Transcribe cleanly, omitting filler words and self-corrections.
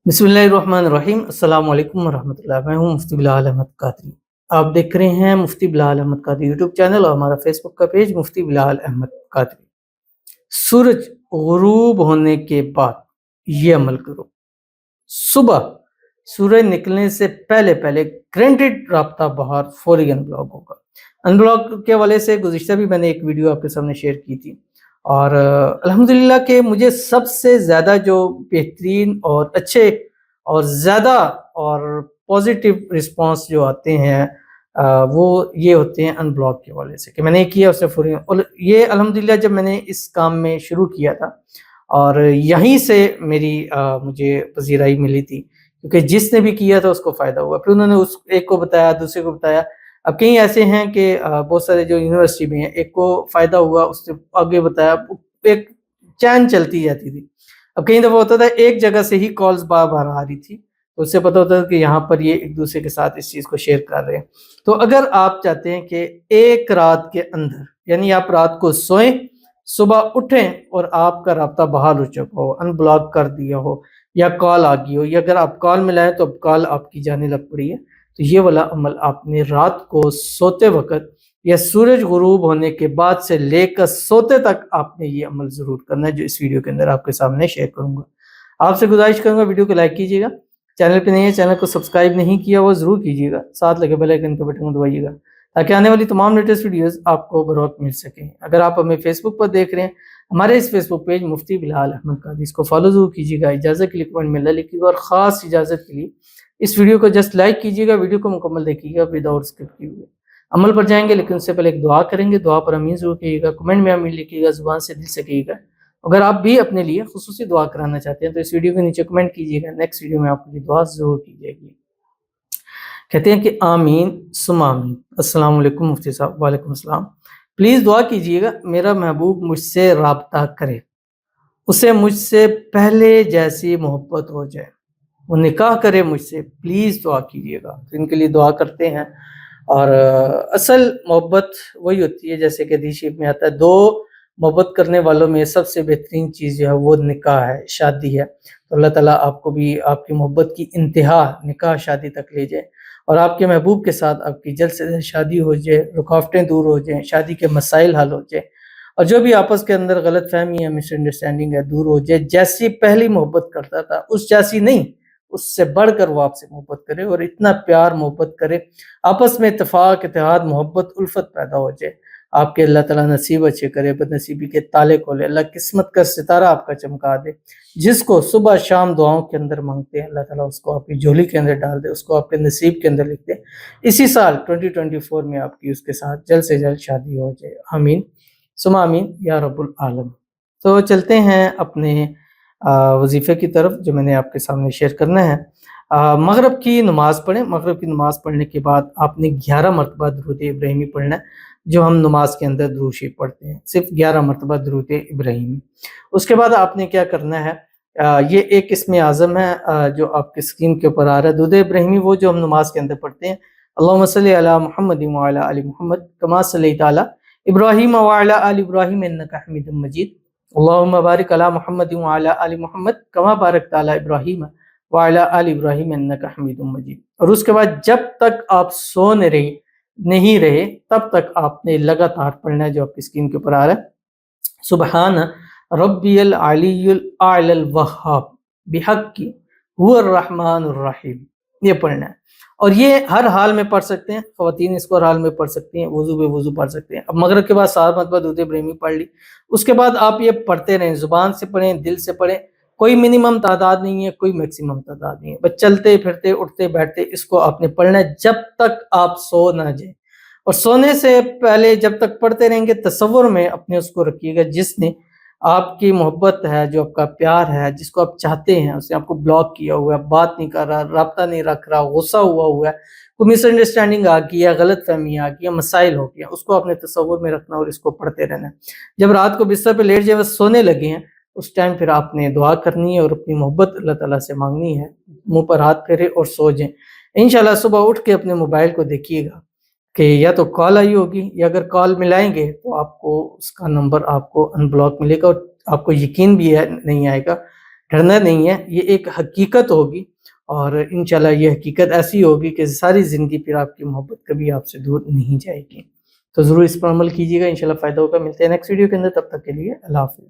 बिस्मिल्लाहिर्रहमानिर्रहीम। अस्सलाम वालेकुम वरहमतुल्लाह। मैं हूं मुफ्ती बिलाल अहमद कादरी। आप देख रहे हैं मुफ्ती बिलाल अहमद कादरी यूट्यूब चैनल और हमारा फेसबुक का पेज मुफ्ती बिलाल अहमद कादरी। सूरज गुरूब होने के बाद ये अमल करो। सुबह सूरज निकलने से पहले पहले ग्रांटेड राब्ता बाहर फौरी अनब्लॉक होगा। अनब्लॉक के हवाले से गुज़िश्ता भी मैंने एक वीडियो आपके सामने शेयर की थी और अल्हम्दुलिल्लाह के मुझे सबसे ज़्यादा जो बेहतरीन और अच्छे और ज़्यादा और पॉजिटिव रिस्पॉन्स जो आते हैं वो ये होते हैं अनब्लॉक के हवाले से कि मैंने किया उससे फौरी। और ये अल्हम्दुलिल्लाह जब मैंने इस काम में शुरू किया था और यहीं से मेरी मुझे पज़ीराई मिली थी क्योंकि जिसने भी किया था उसको फ़ायदा हुआ। फिर उन्होंने उस एक को बताया, दूसरे को बताया। अब कई ऐसे हैं कि बहुत सारे जो यूनिवर्सिटी में हैं, एक को फ़ायदा हुआ, उसने आगे बताया, एक चैन चलती जाती थी। अब कई दफ़ा होता था एक जगह से ही कॉल्स बार-बार आ रही थी, तो उससे पता होता था कि यहाँ पर ये एक-दूसरे के साथ इस चीज़ को शेयर कर रहे हैं। तो अगर आप चाहते हैं कि एक रात के अंदर यानी आप रात को सोएँ, सुबह उठें और आपका राब्ता बहाल हो चुका हो, अनब्लॉक कर दिया हो या कॉल आ गई हो या अगर आप कॉल मिलाएँ तो अब कॉल आपकी जाने लग पड़ी है, तो ये वाला अमल आपने रात को सोते वक़्त या सूरज गुरूब होने के बाद से लेकर सोते तक आपने ये अमल ज़रूर करना है, जो इस वीडियो के अंदर आपके सामने शेयर करूँगा। आपसे गुज़ारिश करूँगा वीडियो को लाइक कीजिएगा, चैनल पे नए हैं चैनल को सब्सक्राइब नहीं किया हुआ ज़रूर कीजिएगा, साथ लगे बेल आइकन के बटन को दबाइएगा ताकि आने वाली तमाम लेटेस्ट वीडियोज़ आपको बर वक़्त मिल सकें। अगर आप हमें फेसबुक पर देख रहे हैं, हमारे इस फेसबुक पेज मुफ्ती बिलाल अहमद कादरी, इसको फॉलो ज़रूर कीजिएगा। इजाज़त के लिए कमेंट में अल्लाह लिखिएगा और ख़ास इजाज़त के लिए इस वीडियो को जस्ट लाइक कीजिएगा, वीडियो को मुकम्मल देखिएगा विदाउट स्किप किए हुए। अमल पर जाएँगे लेकिन उससे पहले एक दुआ करेंगे, दुआ पर आमीन ज़रूर कहिएगा, कमेंट में आमीन लिखिएगा, ज़ुबान से दिल से कहिएगा। अगर आप भी अपने लिए खुसूसी दुआ कराना चाहते हैं तो इस वीडियो के नीचे कमेंट कीजिएगा, नेक्स्ट वीडियो में आपके लिए दुआ ज़रूर की जाएगी। कहते हैं कि आमीन सुम्मा आमीन। अस्सलाम वालेकुम मुफ्ती साहब। वालेकुम अस्सलाम। प्लीज़ दुआ कीजिएगा मेरा महबूब मुझसे राब्ता करे, उसे मुझसे पहले जैसी मोहब्बत हो जाए, वो निकाह करे मुझसे, प्लीज़ दुआ कीजिएगा। तो इनके लिए दुआ करते हैं और असल मोहब्बत वही होती है जैसे कि हदीस शरीफ में आता है, दो मोहब्बत करने वालों में सबसे बेहतरीन चीज़ जो है वो निकाह है, शादी है। तो अल्लाह ताला आपको भी आपकी मोहब्बत की इंतहा निकाह शादी तक ले जाए और आपके महबूब के साथ आपकी जल्द से जल्द शादी हो जाए, रुकावटें दूर हो जाएँ, शादी के मसाइल हल हो जाए और जो भी आपस के अंदर गलतफ़हमी है, मिसअंडरस्टैंडिंग है, दूर हो जाए। जैसी पहली मोहब्बत करता था, उस जैसी नहीं, उससे बढ़कर वो आपसे मोहब्बत करे और इतना प्यार मोहब्बत करे, आपस में इत्तेफ़ाक, इत्तेहाद, मोहब्बत, उल्फ़त पैदा हो जाए। आपके अल्लाह ताला नसीब अच्छे करे, बदनसीबी के ताले खोले, अल्लाह किस्मत का सितारा आपका चमका दे। जिसको सुबह शाम दुआओं के अंदर माँगते हैं, अल्लाह ताला उसको आपकी झोली के अंदर डाल दे, उसको आपके नसीब के अंदर लिख दे। इसी साल 2024 में आपकी उसके साथ जल्द से जल्द शादी हो जाए। आमीन सुम्मा आमीन या रब्बुल आलम। तो चलते हैं अपने वज़ीफ़े की तरफ जो मैंने आपके सामने शेयर करना है। मगरिब की नमाज़ पढ़ें, मगरिब की नमाज़ पढ़ने के बाद आपने 11 मरतबा दुरूद इब्राहिमी पढ़ना है, जो हम नमाज़ के अंदर दुरूद शरीफ पढ़ते हैं, सिर्फ़ 11 मरतबा दुरूद इब्राहिमी। उसके बाद आपने क्या करना है, ये एक इस्म आज़म है जो आपकी स्क्रीन के ऊपर आ रहा है। दुरूद इब्राहिमी वो जो हम नमाज़ के अंदर पढ़ते हैं, अल्लाहुम्मा सल्लि अला मुहम्मदिन व अला आलि मुहम्मद कमा सल्लैता अला इब्राहीम व अला आलि इब्राहीम इन्नका हमीदुम मजीद। अल्लाहुम्मा बारिक अला मुहम्मदिन व अला आलि मुहम्मद कमा बारकता अला इब्राहीम व अला आलि इब्राहीम इन्नका हमीदुम मजीद। और उसके बाद जब तक आप सो नहीं रहे तब तक आपने लगातार पढ़ना है जो आपकी स्क्रीन के ऊपर आ रहा है। सुबहान रब्बियल अलियुल आलल वहाब बिहक्की हुवर रहमानुर रहीम, ये पढ़ना है और ये हर हाल में पढ़ सकते हैं। ख़वातीन इसको हर हाल में पढ़ सकती हैं, वज़ू बेवज़ू पढ़ सकते हैं। अब मगरिब के बाद 7 मरतबा दुरूद इब्राहिमी पढ़ ली, उसके बाद आप ये पढ़ते रहें, ज़ुबान से पढ़ें, दिल से पढ़ें। कोई मिनिमम तादाद नहीं है, कोई मैक्सिमम तादाद नहीं है, बस चलते फिरते उठते बैठते इसको आपने पढ़ना है जब तक आप सो ना जाए। और सोने से पहले जब तक पढ़ते रहेंगे तसव्वुर में अपने उसको रखिएगा जिसने आपकी मोहब्बत है, जो आपका प्यार है, जिसको आप चाहते हैं, उसने आपको ब्लॉक किया हुआ है, बात नहीं कर रहा, राब्ता नहीं रख रहा, गुस्सा हुआ है, कोई मिसअंडरस्टैंडिंग आ गई है, गलतफ़हमी आ गई है, मसाइल हो गया, उसको अपने तसव्वुर में रखना और इसको पढ़ते रहना है। जब रात को बिस्तर पे लेट जाए बस सोने लगे हैं, उस टाइम फिर आपने दुआ करनी है और अपनी मोहब्बत अल्लाह ताला से माँगनी है। मुँह पर हाथ फेरें और सो जाएँ। इंशाअल्लाह सुबह उठ के अपने मोबाइल को देखिएगा कि या तो कॉल आई होगी या अगर कॉल मिलाएँगे तो आपको उसका नंबर आपको अनब्लॉक मिलेगा और आपको यकीन भी है नहीं आएगा ڈرنا نہیں ہے، یہ ایک حقیقت ہوگی، اور انشاءاللہ یہ حقیقت ایسی ہوگی کہ ساری زندگی پھر آپ کی محبت کبھی آپ سے دور نہیں جائے گی۔ تو ضرور اس پر عمل کیجیے گا، انشاءاللہ فائدہ ہوگا۔ ملتے ہیں نیکسٹ ویڈیو کے اندر، تب تک کے لیے اللہ حافظ۔